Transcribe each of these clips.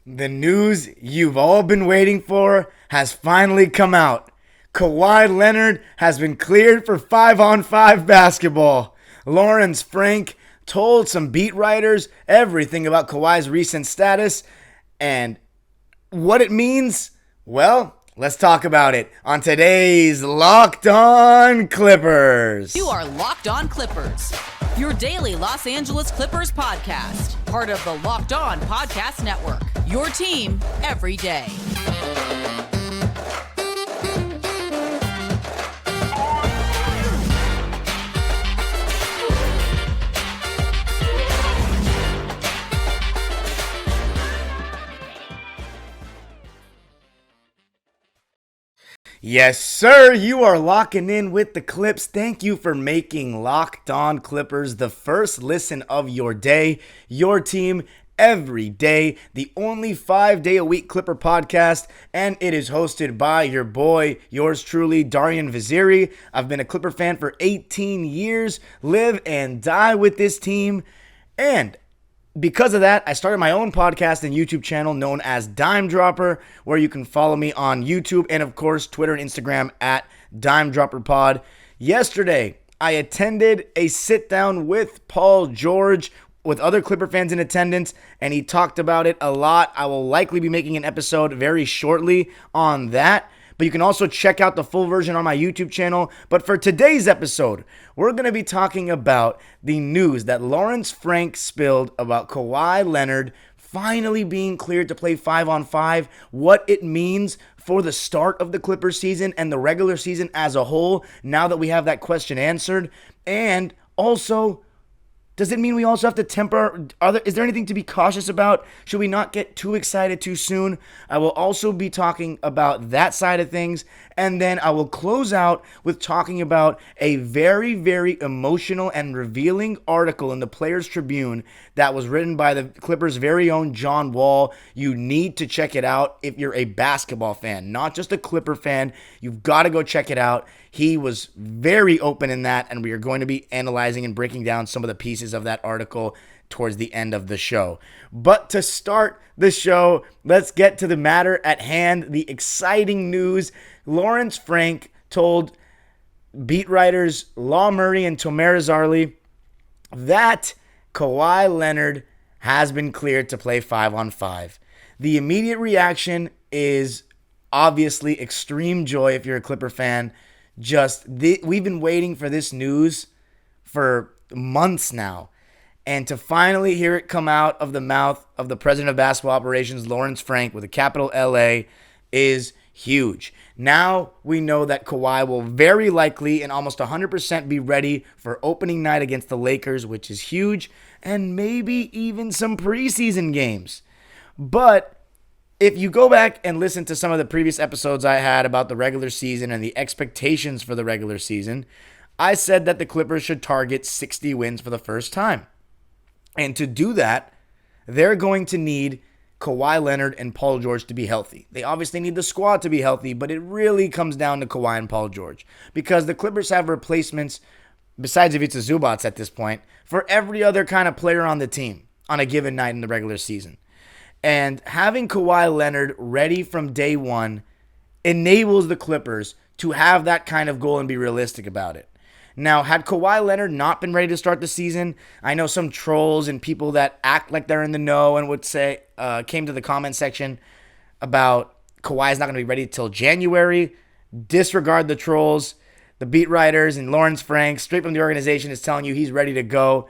The news you've all been waiting for has finally come out. Kawhi Leonard has been cleared for 5-on-5 basketball. Lawrence Frank told some beat writers everything about Kawhi's recent status and what it means. Well, let's talk about it on today's Locked On Clippers. You are Locked On Clippers, your daily Los Angeles Clippers podcast, part of the Locked On Podcast Network, your team every day. Yes, sir. You are locking in with the Clips. Thank you for making Locked On Clippers the first listen of your day, your team every day, the only 5-day-a-week Clipper podcast, and it is hosted by your boy, yours truly, Darian Vaziri. I've been a Clipper fan for 18 years, live and die with this team, and because of that, I started my own podcast and YouTube channel known as Dime Dropper, where you can follow me on YouTube and, of course, Twitter and Instagram at Dime Dropper Pod. Yesterday, I attended a sit-down with Paul George with other Clipper fans in attendance, and he talked about it a lot. I will likely be making an episode very shortly on that. But you can also check out the full version on my YouTube channel. But for today's episode, we're going to be talking about the news that Lawrence Frank spilled about Kawhi Leonard finally being cleared to play 5-on-5, what it means for the start of the Clippers season and the regular season as a whole, now that we have that question answered. And also, does it mean we also have to temper? Is there anything to be cautious about? Should we not get too excited too soon? I will also be talking about that side of things. And then I will close out with talking about a very, very emotional and revealing article in the Players Tribune that was written by the Clippers' very own John Wall. You need to check it out if you're a basketball fan, not just a Clipper fan. You've got to go check it out. He was very open in that, and we are going to be analyzing and breaking down some of the pieces of that article towards the end of the show. But to start the show, let's get to the matter at hand, the exciting news. Lawrence Frank told beat writers Law Murray and Tomer Zarli that Kawhi Leonard has been cleared to play 5-on-5. The immediate reaction is obviously extreme joy if you're a Clipper fan. We've been waiting for this news for months now. And to finally hear it come out of the mouth of the president of basketball operations, Lawrence Frank, with a capital L-A, is huge. Now we know that Kawhi will very likely and almost 100% be ready for opening night against the Lakers, which is huge, and maybe even some preseason games. But if you go back and listen to some of the previous episodes I had about the regular season and the expectations for the regular season, I said that the Clippers should target 60 wins for the first time. And to do that, they're going to need Kawhi Leonard and Paul George to be healthy. They obviously need the squad to be healthy, but it really comes down to Kawhi and Paul George. Because the Clippers have replacements, besides Ivica Zubac at this point, for every other kind of player on the team on a given night in the regular season. And having Kawhi Leonard ready from day one enables the Clippers to have that kind of goal and be realistic about it. Now, had Kawhi Leonard not been ready to start the season, I know some trolls and people that act like they're in the know and would say, came to the comment section about Kawhi's not going to be ready till January. Disregard the trolls. The beat writers and Lawrence Frank, straight from the organization, is telling you he's ready to go.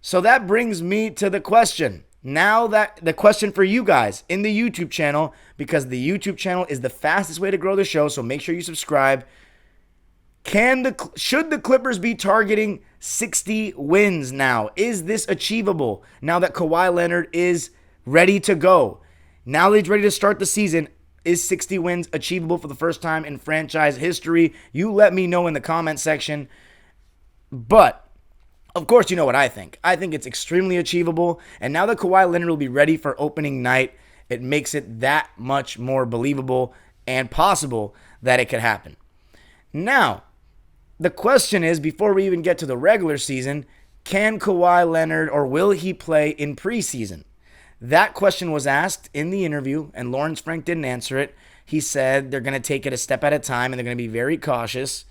So that brings me to the question. Now that the question for you guys in the YouTube channel, because the YouTube channel is the fastest way to grow the show, so make sure you subscribe. Should the Clippers be targeting 60 wins now? Is this achievable now that Kawhi Leonard is ready to go? Now that he's ready to start the season, is 60 wins achievable for the first time in franchise history? You let me know in the comment section. But, of course, you know what I think. I think it's extremely achievable. And now that Kawhi Leonard will be ready for opening night, it makes it that much more believable and possible that it could happen. Now, the question is, before we even get to the regular season, can Kawhi Leonard, or will he play in preseason? That question was asked in the interview, and Lawrence Frank didn't answer it. He said they're going to take it a step at a time, and they're going to be very cautious,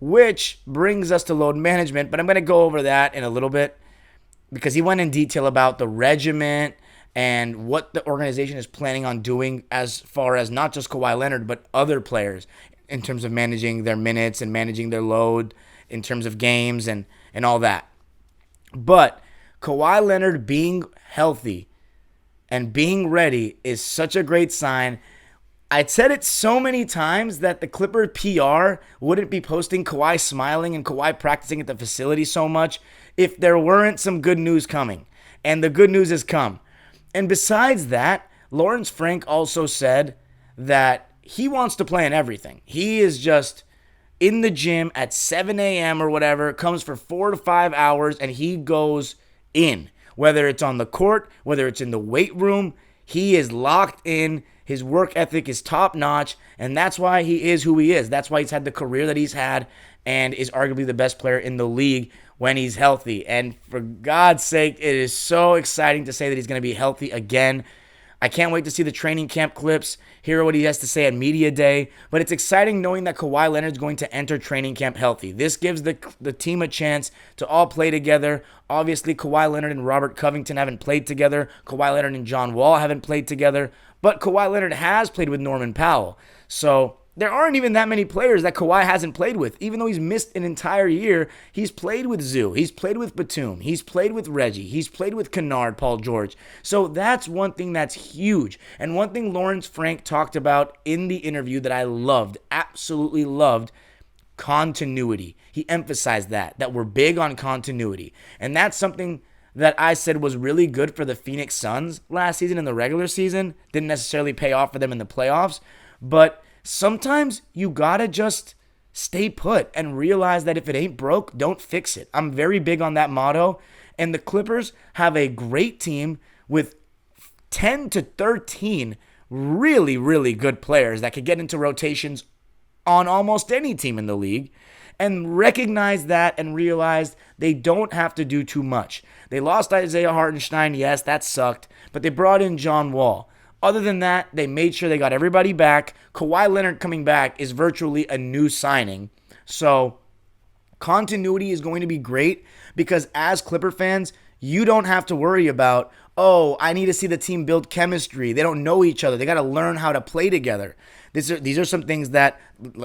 which brings us to load management. But I'm going to go over that in a little bit because he went in detail about the regiment and what the organization is planning on doing as far as not just Kawhi Leonard, but other players in terms of managing their minutes and managing their load in terms of games and all that. But Kawhi Leonard being healthy and being ready is such a great sign. I'd said it so many times that the Clipper PR wouldn't be posting Kawhi smiling and Kawhi practicing at the facility so much if there weren't some good news coming. And the good news has come. And besides that, Lawrence Frank also said that he wants to play in everything. He is just in the gym at 7 a.m. or whatever, comes for 4 to 5 hours, and he goes in. Whether it's on the court, whether it's in the weight room, he is locked in. His work ethic is top notch, and that's why he is who he is. That's why he's had the career that he's had and is arguably the best player in the league when he's healthy. And for God's sake, it is so exciting to say that he's going to be healthy again. I can't wait to see the training camp clips, hear what he has to say at media day. But it's exciting knowing that Kawhi Leonard's going to enter training camp healthy. This gives the team a chance to all play together. Obviously, Kawhi Leonard and Robert Covington haven't played together. Kawhi Leonard and John Wall haven't played together. But Kawhi Leonard has played with Norman Powell. So there aren't even that many players that Kawhi hasn't played with. Even though he's missed an entire year, he's played with Zoo. He's played with Batum. He's played with Reggie. He's played with Kennard, Paul George. So that's one thing that's huge. And one thing Lawrence Frank talked about in the interview that I loved, absolutely loved, continuity. He emphasized that we're big on continuity. And that's something that I said was really good for the Phoenix Suns last season in the regular season. Didn't necessarily pay off for them in the playoffs. But sometimes you gotta just stay put and realize that if it ain't broke, don't fix it. I'm very big on that motto. And the Clippers have a great team with 10 to 13 really, really good players that could get into rotations on almost any team in the league. And recognize that and realize they don't have to do too much. They lost Isaiah Hartenstein. Yes, that sucked. But they brought in John Wall. Other than that, they made sure they got everybody back. Kawhi Leonard coming back is virtually a new signing. So continuity is going to be great because as Clipper fans, you don't have to worry about, oh, I need to see the team build chemistry. They don't know each other. They got to learn how to play together. These are some things that,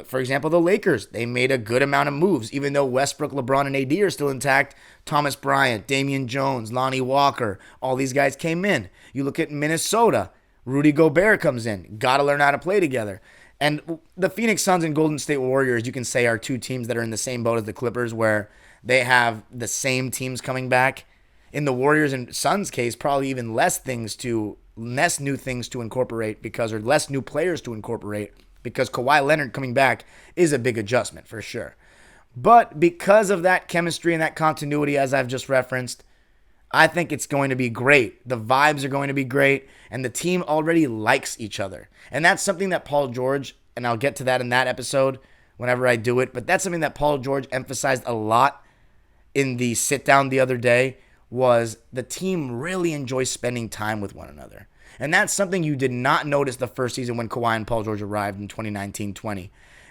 for example, the Lakers, they made a good amount of moves. Even though Westbrook, LeBron, and AD are still intact, Thomas Bryant, Damian Jones, Lonnie Walker, all these guys came in. You look at Minnesota, Rudy Gobert comes in. Got to learn how to play together. And the Phoenix Suns and Golden State Warriors, you can say, are two teams that are in the same boat as the Clippers where they have the same teams coming back. In the Warriors and Suns case, probably even less new things to incorporate or less new players to incorporate because Kawhi Leonard coming back is a big adjustment for sure. But because of that chemistry and that continuity, as I've just referenced, I think it's going to be great. The vibes are going to be great, and the team already likes each other. And that's something that Paul George, and I'll get to that in that episode whenever I do it, but that's something that Paul George emphasized a lot in the sit-down the other day, was the team really enjoys spending time with one another. And that's something you did not notice the first season when Kawhi and Paul George arrived in 2019-20.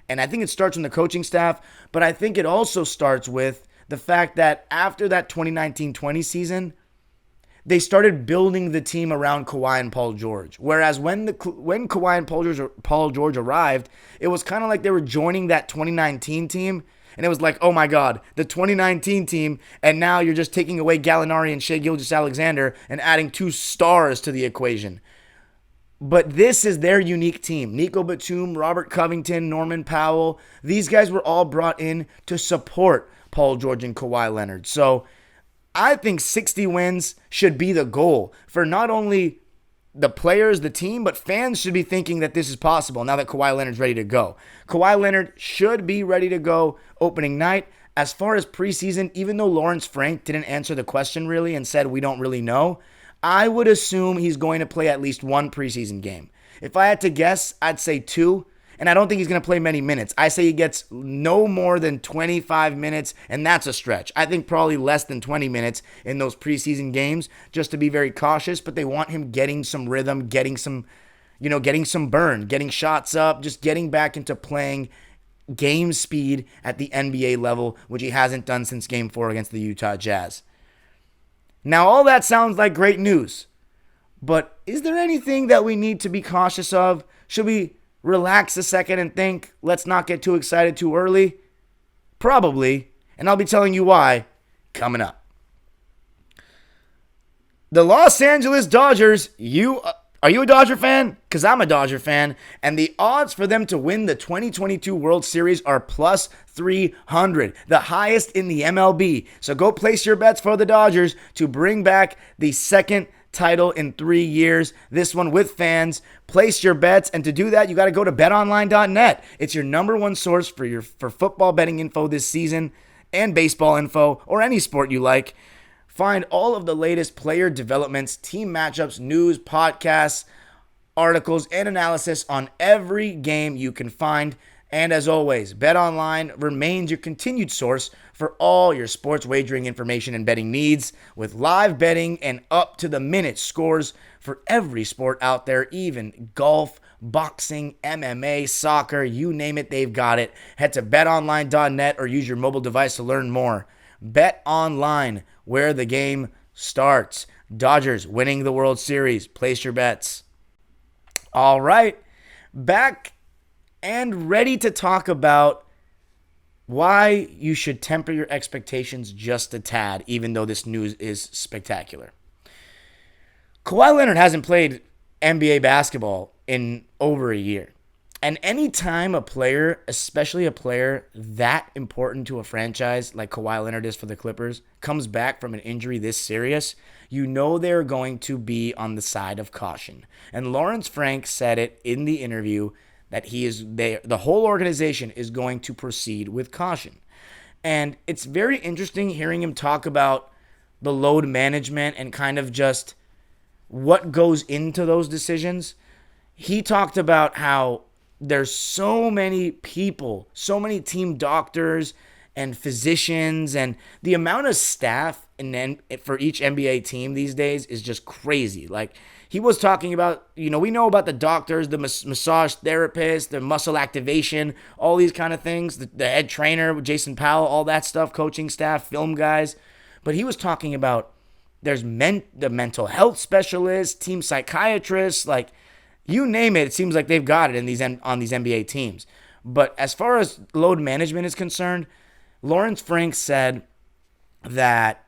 And I think it starts from the coaching staff, but I think it also starts with the fact that after that 2019-20 season, they started building the team around Kawhi and Paul George. Whereas when Kawhi and Paul George arrived, it was kind of like they were joining that 2019 team. And it was like, oh my God, the 2019 team, and now you're just taking away Gallinari and Shai Gilgeous-Alexander and adding 2 stars to the equation. But this is their unique team. Nico Batum, Robert Covington, Norman Powell, these guys were all brought in to support Paul George and Kawhi Leonard. So I think 60 wins should be the goal for not only the players, the team, but fans should be thinking that this is possible now that Kawhi Leonard's ready to go. Kawhi Leonard should be ready to go opening night. As far as preseason, even though Lawrence Frank didn't answer the question really and said we don't really know, I would assume he's going to play at least 1 preseason game. If I had to guess, I'd say 2. and I don't think he's going to play many minutes. I say he gets no more than 25 minutes, and that's a stretch. I think probably less than 20 minutes in those preseason games, just to be very cautious, but they want him getting some rhythm, getting some burn, getting shots up, just getting back into playing game speed at the NBA level, which he hasn't done since Game 4 against the Utah Jazz. Now, all that sounds like great news, but is there anything that we need to be cautious of? Should we relax a second and think, let's not get too excited too early? Probably, and I'll be telling you why coming up. The Los Angeles Dodgers, are you a Dodger fan? Because I'm a Dodger fan, and the odds for them to win the 2022 World Series are plus 300, the highest in the MLB. So go place your bets for the Dodgers to bring back the second title in 3 years, this one with fans. Place your bets, and to do that, you got to go to betonline.net. It's your number one source for football betting info this season and baseball info or any sport you like. Find all of the latest player developments, team matchups, news, podcasts, articles, and analysis on every game you can find. And as always, BetOnline remains your continued source for all your sports wagering information and betting needs, with live betting and up-to-the-minute scores for every sport out there, even golf, boxing, MMA, soccer, you name it, they've got it. Head to betonline.net or use your mobile device to learn more. BetOnline, where the game starts. Dodgers winning the World Series. Place your bets. All right, back and ready to talk about why you should temper your expectations just a tad, even though this news is spectacular. Kawhi Leonard hasn't played NBA basketball in over a year. And anytime a player, especially a player that important to a franchise like Kawhi Leonard is for the Clippers, comes back from an injury this serious, you know they're going to be on the side of caution. And Lawrence Frank said it in the interview that the whole organization is going to proceed with caution. And it's very interesting hearing him talk about the load management and kind of just what goes into those decisions. He talked about how there's so many people, so many team doctors and physicians, and the amount of staff and then for each NBA team these days is just crazy. Like he was talking about, we know about the doctors, the massage therapists, the muscle activation, all these kind of things, the head trainer, Jason Powell, all that stuff, coaching staff, film guys. But he was talking about there's the mental health specialists, team psychiatrists, like you name it, it seems like they've got it on these NBA teams. But as far as load management is concerned, Lawrence Frank said that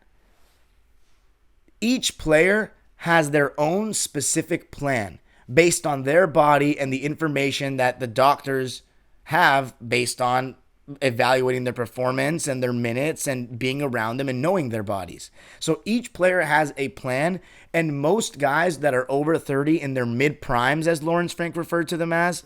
each player has their own specific plan based on their body and the information that the doctors have based on evaluating their performance and their minutes and being around them and knowing their bodies. So each player has a plan, and most guys that are over 30 in their mid primes, as Lawrence Frank referred to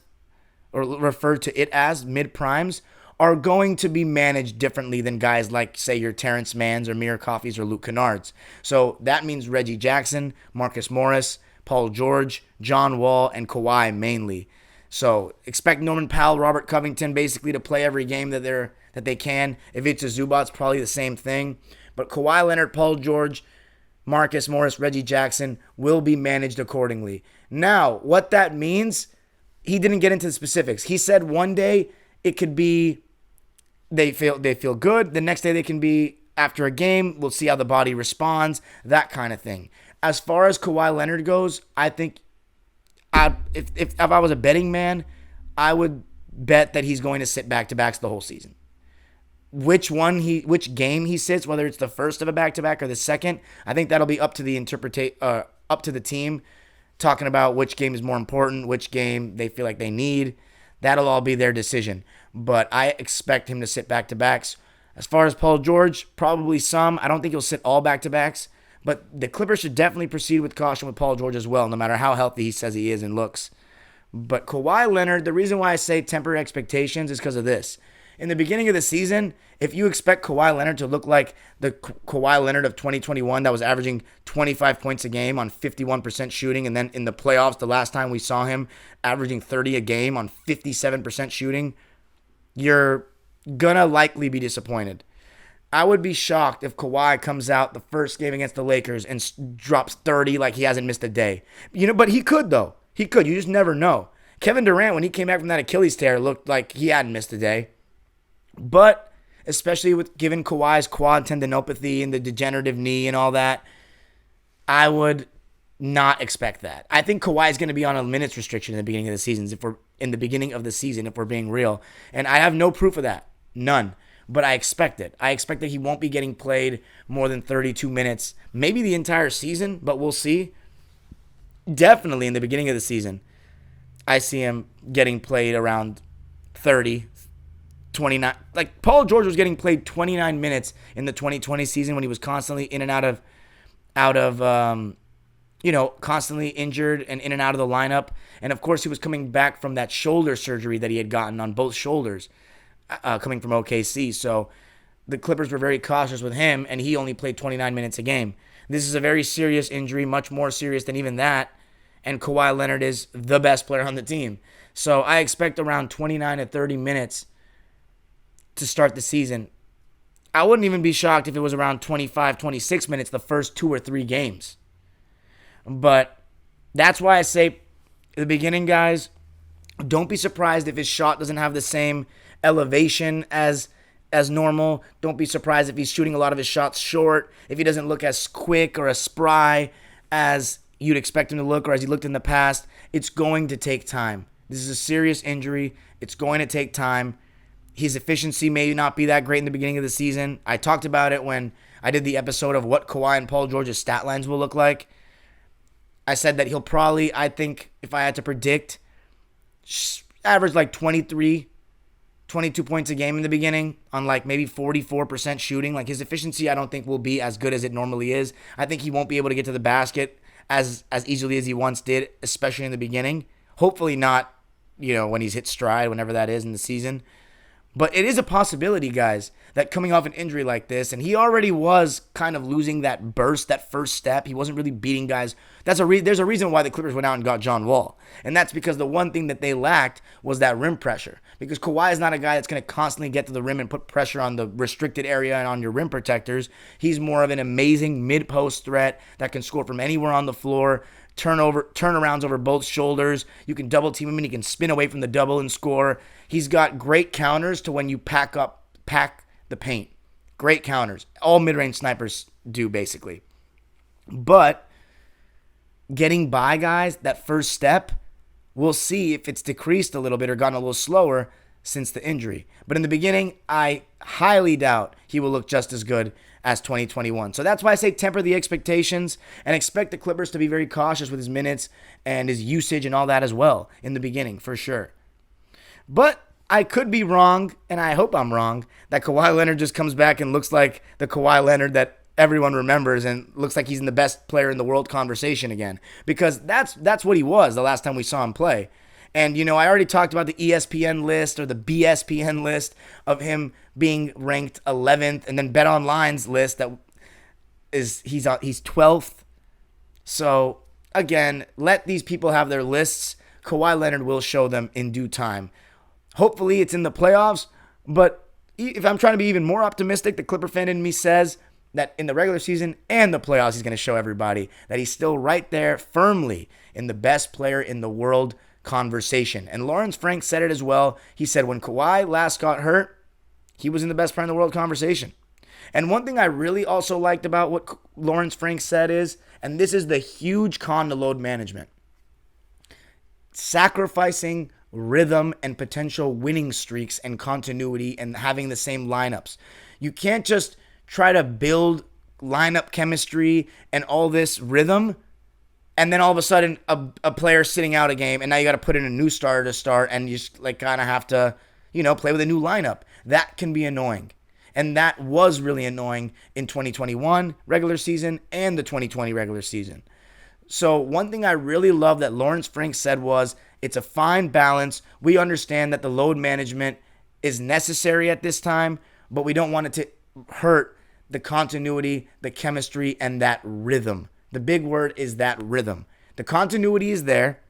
it as mid primes, are going to be managed differently than guys like, say, your Terrence Manns or Amir Coffeys or Luke Kennards. So that means Reggie Jackson, Marcus Morris, Paul George, John Wall, and Kawhi mainly. So expect Norman Powell, Robert Covington basically to play every game that they can. If it's a Zubac's, probably the same thing. But Kawhi Leonard, Paul George, Marcus Morris, Reggie Jackson will be managed accordingly. Now, what that means, he didn't get into the specifics. He said one day it could be they feel good. The next day they can be after a game. We'll see how the body responds, that kind of thing. As far as Kawhi Leonard goes, I think if I was a betting man, I would bet that he's going to sit back-to-backs the whole season. Which game he sits, whether it's the first of a back-to-back or the second, I think that'll be up to the team, talking about which game is more important, which game they feel like they need. That'll all be their decision. But I expect him to sit back-to-backs. As far as Paul George, probably some. I don't think he'll sit all back-to-backs. But the Clippers should definitely proceed with caution with Paul George as well, no matter how healthy he says he is and looks. But Kawhi Leonard, the reason why I say temper expectations is because of this. In the beginning of the season, if you expect Kawhi Leonard to look like the Kawhi Leonard of 2021 that was averaging 25 points a game on 51% shooting, and then in the playoffs, the last time we saw him averaging 30 a game on 57% shooting, you're gonna likely be disappointed. I would be shocked if Kawhi comes out the first game against the Lakers and drops 30 like he hasn't missed a day. But he could, though. He could. You just never know. Kevin Durant, when he came back from that Achilles tear, looked like he hadn't missed a day. But especially with given Kawhi's quad tendinopathy and the degenerative knee and all that, I would not expect that. I think Kawhi is going to be on a minutes restriction in the beginning of the season. If we're being real, and I have no proof of that, none. But I expect it. I expect that he won't be getting played more than 32 minutes, maybe the entire season, but we'll see. Definitely in the beginning of the season, I see him getting played around 30, 29. Like Paul George was getting played 29 minutes in the 2020 season when he was constantly in and out of constantly injured and in and out of the lineup. And of course, he was coming back from that shoulder surgery that he had gotten on both shoulders, coming from OKC. So the Clippers were very cautious with him, and he only played 29 minutes a game. This is a very serious injury, much more serious than even that. And Kawhi Leonard is the best player on the team. So I expect around 29 to 30 minutes to start the season. I wouldn't even be shocked if it was around 25, 26 minutes the first 2 or 3 games. But that's why I say at the beginning, guys, don't be surprised if his shot doesn't have the same elevation as normal. Don't be surprised if he's shooting a lot of his shots short, if he doesn't look as quick or as spry as you'd expect him to look or as he looked in the past. It's going to take time. This is a serious injury. It's going to take time. His efficiency may not be that great in the beginning of the season. I talked about it when I did the episode of what Kawhi and Paul George's stat lines will look like. I said that he'll probably, I think, if I had to predict, average like 22 points a game in the beginning on like maybe 44% shooting. Like his efficiency, I don't think will be as good as it normally is. I think he won't be able to get to the basket as easily as he once did, especially in the beginning. Hopefully not, when he's hit stride, whenever that is in the season. But it is a possibility, guys, that coming off an injury like this, and he already was kind of losing that burst, that first step. He wasn't really beating guys. There's a reason why the Clippers went out and got John Wall. And that's because the one thing that they lacked was that rim pressure. Because Kawhi is not a guy that's going to constantly get to the rim and put pressure on the restricted area and on your rim protectors. He's more of an amazing mid-post threat that can score from anywhere on the floor, turnarounds over both shoulders. You can double team him and he can spin away from the double and score. He's got great counters to when you pack the paint. Great counters. All mid-range snipers do, basically. But getting by guys, that first step, we'll see if it's decreased a little bit or gotten a little slower since the injury. But in the beginning, I highly doubt he will look just as good as 2021. So that's why I say temper the expectations and expect the Clippers to be very cautious with his minutes and his usage and all that as well in the beginning, for sure. But I could be wrong, and I hope I'm wrong, that Kawhi Leonard just comes back and looks like the Kawhi Leonard that everyone remembers and looks like he's in the best player in the world conversation again. Because that's what he was the last time we saw him play. And, I already talked about the ESPN list or the BSPN list of him being ranked 11th, and then BetOnline's list that is he's 12th. So, again, let these people have their lists. Kawhi Leonard will show them in due time. Hopefully it's in the playoffs, but if I'm trying to be even more optimistic, the Clipper fan in me says that in the regular season and the playoffs, he's going to show everybody that he's still right there firmly in the best player in the world conversation. And Lawrence Frank said it as well. He said when Kawhi last got hurt, he was in the best player in the world conversation. And one thing I really also liked about what Lawrence Frank said is, and this is the huge con to load management, sacrificing rhythm and potential winning streaks and continuity and having the same lineups. You can't just try to build lineup chemistry and all this rhythm and then all of a sudden a player sitting out a game and now you got to put in a new starter to start and you just kind of have to, play with a new lineup. That can be annoying. And that was really annoying in 2021 regular season and the 2020 regular season. So one thing I really love that Lawrence Frank said was, it's a fine balance. We understand that the load management is necessary at this time, but we don't want it to hurt the continuity, the chemistry, and that rhythm. The big word is that rhythm. The continuity is there.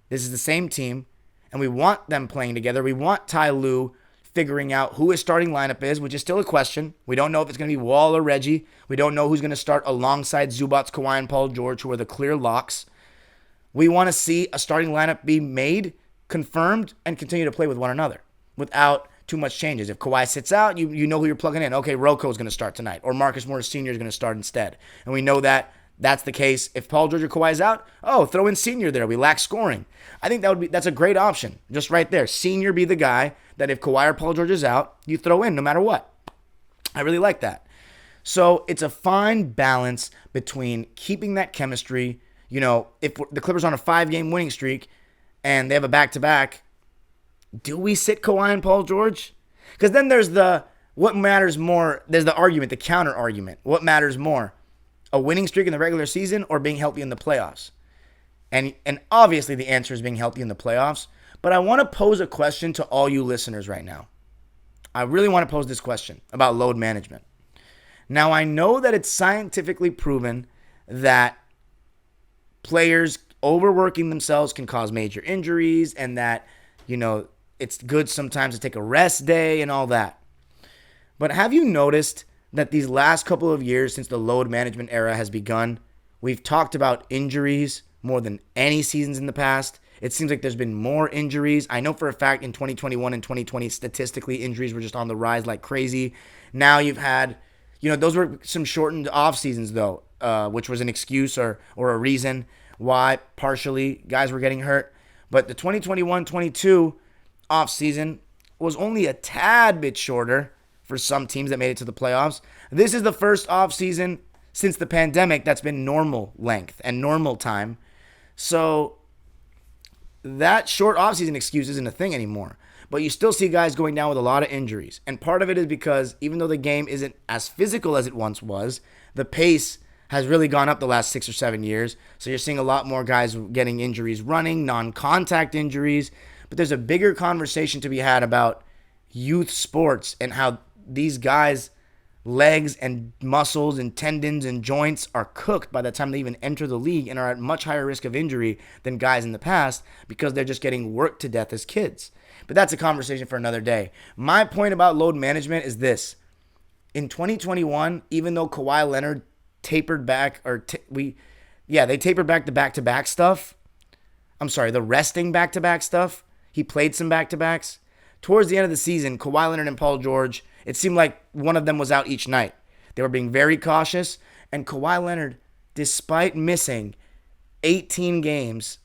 This is the same team, and we want them playing together. We want Ty Lue figuring out who his starting lineup is, which is still a question. We don't know if it's going to be Wall or Reggie. We don't know who's going to start alongside Zubats, Kawhi, and Paul George, who are the clear locks. We want to see a starting lineup be made, confirmed, and continue to play with one another without too much changes. If Kawhi sits out, you know who you're plugging in. Okay, Rocco is going to start tonight, or Marcus Morris Sr. is going to start instead. And we know that that's the case. If Paul George or Kawhi is out, throw in Senior there. We lack scoring. I think that's a great option. Just right there. Senior be the guy that if Kawhi or Paul George is out, you throw in no matter what. I really like that. So it's a fine balance between keeping that chemistry. If the Clippers are on a 5-game winning streak and they have a back-to-back, do we sit Kawhi and Paul George? Because then there's what matters more. There's the argument, the counter argument. What matters more? A winning streak in the regular season or being healthy in the playoffs? And obviously the answer is being healthy in the playoffs. But I want to pose a question to all you listeners right now. I really want to pose this question about load management. Now, I know that it's scientifically proven that players overworking themselves can cause major injuries and that, it's good sometimes to take a rest day and all that. But have you noticed that these last couple of years since the load management era has begun, we've talked about injuries more than any seasons in the past? It seems like there's been more injuries. I know for a fact in 2021 and 2020, statistically, injuries were just on the rise like crazy. Now you've had, those were some shortened off seasons though, which was an excuse or a reason why partially guys were getting hurt. But the 2021-22 off season was only a tad bit shorter for some teams that made it to the playoffs. This is the first off season since the pandemic that's been normal length and normal time. So that short offseason excuse isn't a thing anymore. But you still see guys going down with a lot of injuries. And part of it is because even though the game isn't as physical as it once was, the pace has really gone up the last 6 or 7 years. So you're seeing a lot more guys getting injuries running, non-contact injuries. But there's a bigger conversation to be had about youth sports and how these guys' legs and muscles and tendons and joints are cooked by the time they even enter the league and are at much higher risk of injury than guys in the past because they're just getting worked to death as kids. But that's a conversation for another day. My point about load management is this. In 2021, even though Kawhi Leonard tapered back, they tapered back the back-to-back stuff. The resting back-to-back stuff. He played some back-to-backs. Towards the end of the season, Kawhi Leonard and Paul George, it seemed like one of them was out each night. They were being very cautious. And Kawhi Leonard, despite missing 20 games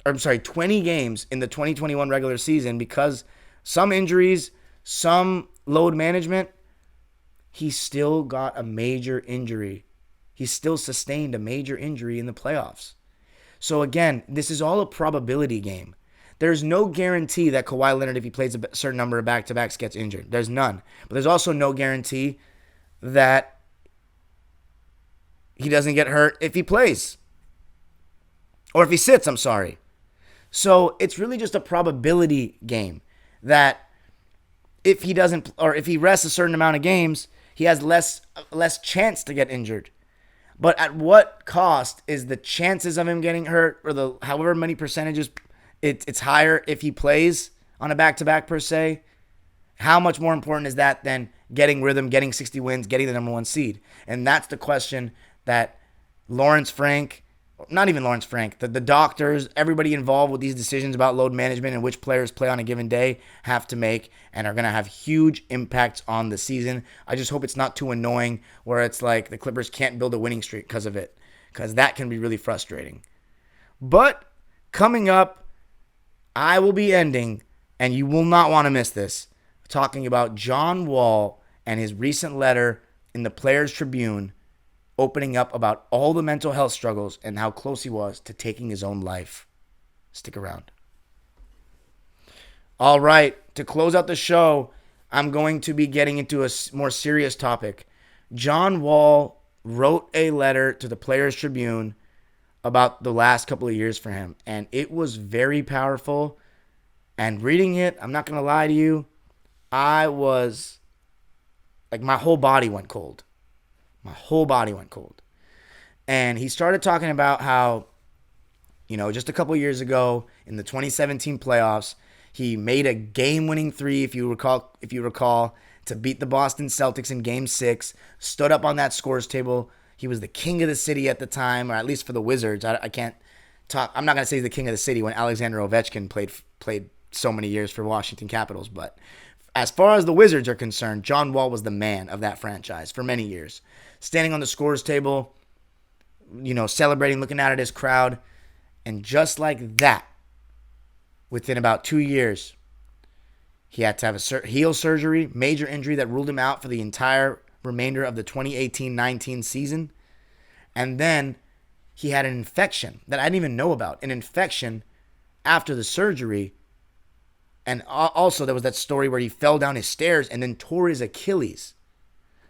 in the 2021 regular season because some injuries, some load management, he still got a major injury. He still sustained a major injury in the playoffs. So again, this is all a probability game. There's no guarantee that Kawhi Leonard, if he plays a certain number of back-to-backs, gets injured. There's none. But there's also no guarantee that he doesn't get hurt if he plays. Or if he sits, So it's really just a probability game that if he doesn't, or if he rests a certain amount of games, he has less chance to get injured. But at what cost is the chances of him getting hurt, or the however many percentages it's higher if he plays on a back-to-back per se? How much more important is that than getting rhythm, getting 60 wins, getting the number 1 seed? And that's the question that the doctors, everybody involved with these decisions about load management and which players play on a given day have to make and are going to have huge impacts on the season. I just hope it's not too annoying where it's like the Clippers can't build a winning streak because of it, because that can be really frustrating. But coming up, I will be ending, and you will not want to miss this, talking about John Wall and his recent letter in the Players Tribune opening up about all the mental health struggles and how close he was to taking his own life. Stick around. All right, to close out the show, I'm going to be getting into a more serious topic. John Wall wrote a letter to the Players Tribune about the last couple of years for him, and it was very powerful. And reading it, I'm not going to lie to you, I was like, my whole body went cold. My whole body went cold. And he started talking about how, just a couple years ago in the 2017 playoffs, he made a game-winning three, if you recall, to beat the Boston Celtics in Game 6, stood up on that scores table. He was the king of the city at the time, or at least for the Wizards. I can't talk. I'm not going to say he's the king of the city when Alexander Ovechkin played so many years for Washington Capitals. But as far as the Wizards are concerned, John Wall was the man of that franchise for many years. Standing on the scores table, celebrating, looking out at his crowd. And just like that, within about 2 years, he had to have a heel surgery, major injury that ruled him out for the entire remainder of the 2018-19 season. And then he had an infection that I didn't even know about, an infection after the surgery. And also there was that story where he fell down his stairs and then tore his Achilles.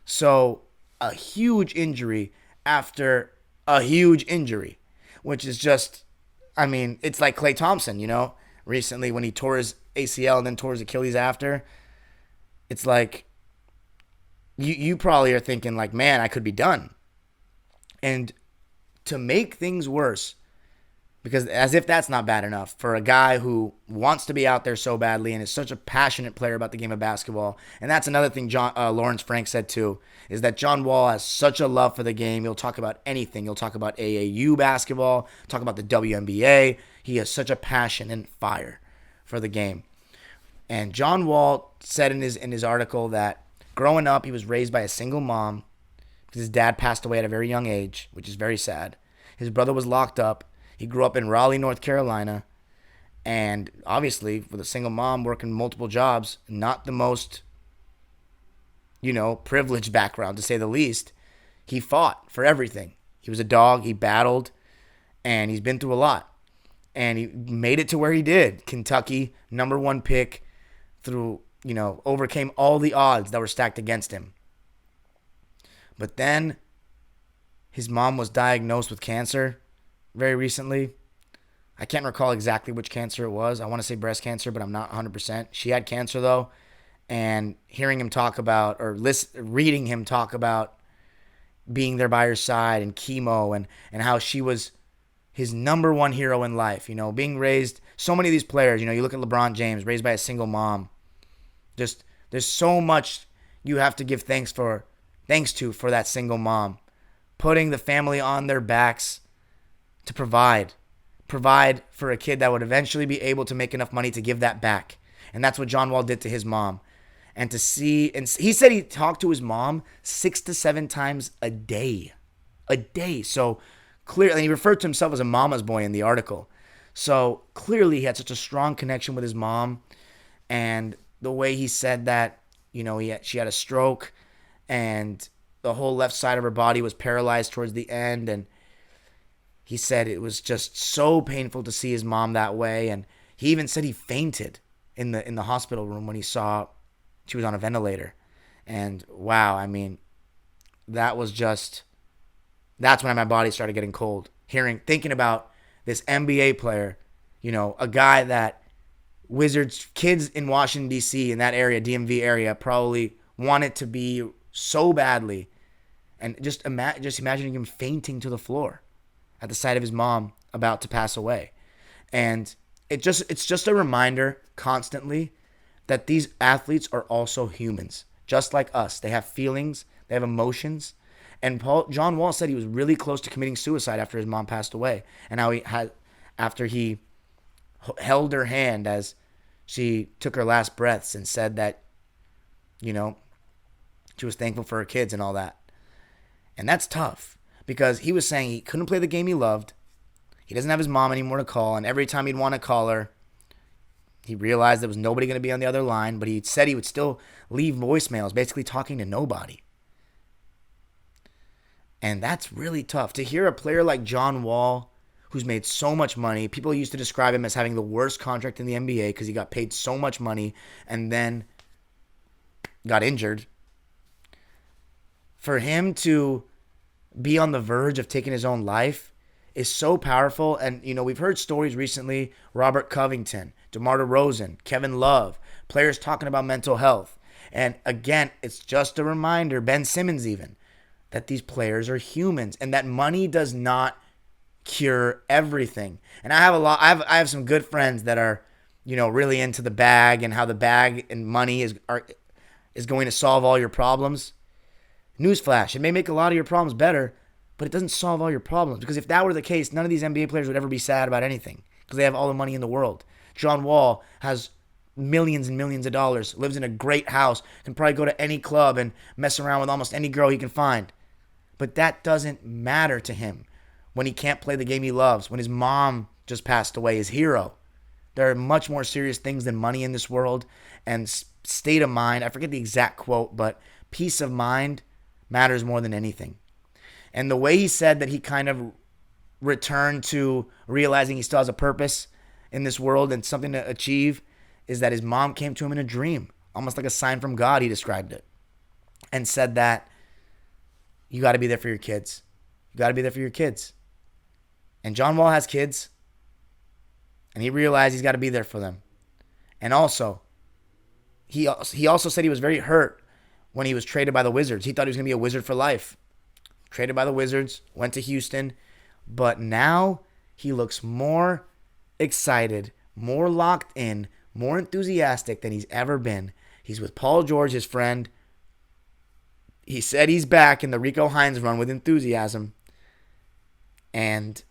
So a huge injury after a huge injury, which is just, it's like Klay Thompson, recently when he tore his ACL and then tore his Achilles after. It's like, you probably are thinking like, man, I could be done. And to make things worse, because as if that's not bad enough, for a guy who wants to be out there so badly and is such a passionate player about the game of basketball, and that's another thing Lawrence Frank said too, is that John Wall has such a love for the game. He'll talk about anything. He'll talk about AAU basketball, talk about the WNBA. He has such a passion and fire for the game. And John Wall said in his article that growing up, he was raised by a single mom because his dad passed away at a very young age, which is very sad. His brother was locked up. He grew up in Raleigh, North Carolina, and obviously with a single mom working multiple jobs, not the most, privileged background to say the least. He fought for everything. He was a dog. He battled, and he's been through a lot, and he made it to where he did. Kentucky, number 1 pick, overcame all the odds that were stacked against him. But then his mom was diagnosed with cancer very recently. I can't recall exactly which cancer it was. I want to say breast cancer, but I'm not 100%. She had cancer though, and hearing him talk about, or reading him talk about being there by her side and chemo and how she was his number 1 hero in life, being raised, so many of these players, you look at LeBron James, raised by a single mom. Just, there's so much you have to give thanks for that single mom, putting the family on their backs to provide for a kid that would eventually be able to make enough money to give that back. And that's what John Wall did to his mom. And he said he talked to his mom 6 to 7 times a day. So clearly, he referred to himself as a mama's boy in the article. So clearly he had such a strong connection with his mom. And the way he said that, she had a stroke and the whole left side of her body was paralyzed towards the end. And he said it was just so painful to see his mom that way. And he even said he fainted in the hospital room when he saw she was on a ventilator. And wow, that's when my body started getting cold. Thinking about this NBA player, a guy that Wizards kids in Washington, D.C., in that area, DMV area, probably wanted to be so badly. And just imagining him fainting to the floor at the sight of his mom about to pass away. And it's just a reminder constantly that these athletes are also humans, just like us. They have feelings, they have emotions. And John Wall said he was really close to committing suicide after his mom passed away, and after he held her hand as she took her last breaths and said that, she was thankful for her kids and all that. And that's tough because he was saying he couldn't play the game he loved. He doesn't have his mom anymore to call, and every time he'd want to call her, he realized there was nobody going to be on the other line, but he said he would still leave voicemails, basically talking to nobody. And that's really tough. To hear a player like John Wall, who's made so much money, people used to describe him as having the worst contract in the NBA because he got paid so much money and then got injured. For him to be on the verge of taking his own life is so powerful. And, we've heard stories recently, Robert Covington, DeMar DeRozan, Kevin Love, players talking about mental health. And again, it's just a reminder, Ben Simmons even, that these players are humans and that money does not cure everything. And I have some good friends that are, really into the bag and how the bag and money is going to solve all your problems. Newsflash, it may make a lot of your problems better, but it doesn't solve all your problems. Because if that were the case, none of these NBA players would ever be sad about anything because they have all the money in the world. John Wall has millions and millions of dollars, lives in a great house, can probably go to any club and mess around with almost any girl he can find. But that doesn't matter to him when he can't play the game he loves, when his mom just passed away, his hero. There are much more serious things than money in this world, and state of mind, I forget the exact quote, but peace of mind matters more than anything. And the way he said that he kind of returned to realizing he still has a purpose in this world and something to achieve is that his mom came to him in a dream, almost like a sign from God, he described it, and said that you got to be there for your kids. You got to be there for your kids. And John Wall has kids, and he realized he's got to be there for them. And also, he also said he was very hurt when he was traded by the Wizards. He thought he was going to be a Wizard for life. Traded by the Wizards, went to Houston, but now he looks more excited, more locked in, more enthusiastic than he's ever been. He's with Paul George, his friend. He said he's back in the Rico Hines run with enthusiasm. And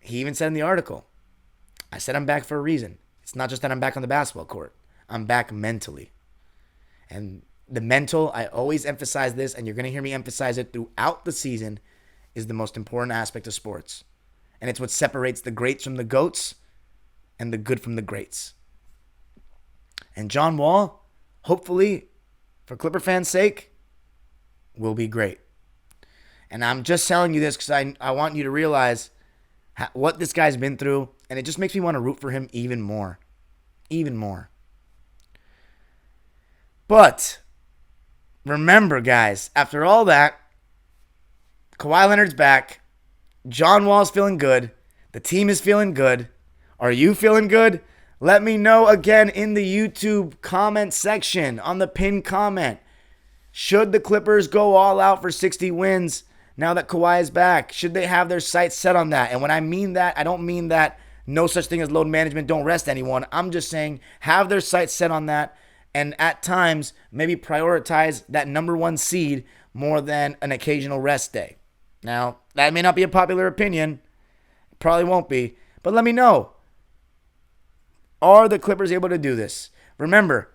he even said in the article, I said I'm back for a reason. It's not just that I'm back on the basketball court. I'm back mentally. And the mental, I always emphasize this, and you're going to hear me emphasize it throughout the season, is the most important aspect of sports. And it's what separates the greats from the GOATs and the good from the greats. And John Wall, hopefully, for Clipper fans' sake, will be great. And I'm just telling you this because I want you to realize what this guy's been through, and it just makes me want to root for him even more. Even more. But remember, guys, after all that, Kawhi Leonard's back. John Wall's feeling good. The team is feeling good. Are you feeling good? Let me know again in the YouTube comment section on the pinned comment. Should the Clippers go all out for 60 wins now that Kawhi is back? Should they have their sights set on that? And when I mean that, I don't mean that no such thing as load management, don't rest anyone. I'm just saying have their sights set on that, and at times maybe prioritize that number one seed more than an occasional rest day. Now, that may not be a popular opinion. It probably won't be. But let me know. Are the Clippers able to do this? Remember,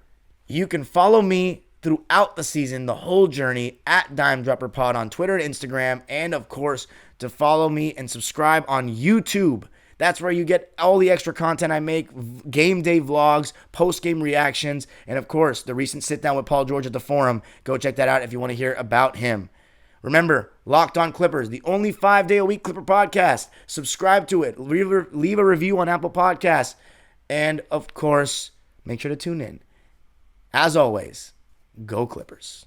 you can follow me throughout the season, the whole journey, at Dime Dropper Pod on Twitter and Instagram. And, of course, to follow me and subscribe on YouTube. That's where you get all the extra content I make, game day vlogs, post-game reactions, and, of course, the recent sit-down with Paul George at the Forum. Go check that out if you want to hear about him. Remember, Locked On Clippers, the only 5-day-a-week Clipper podcast. Subscribe to it. Leave a review on Apple Podcasts. And, of course, make sure to tune in. As always, go Clippers.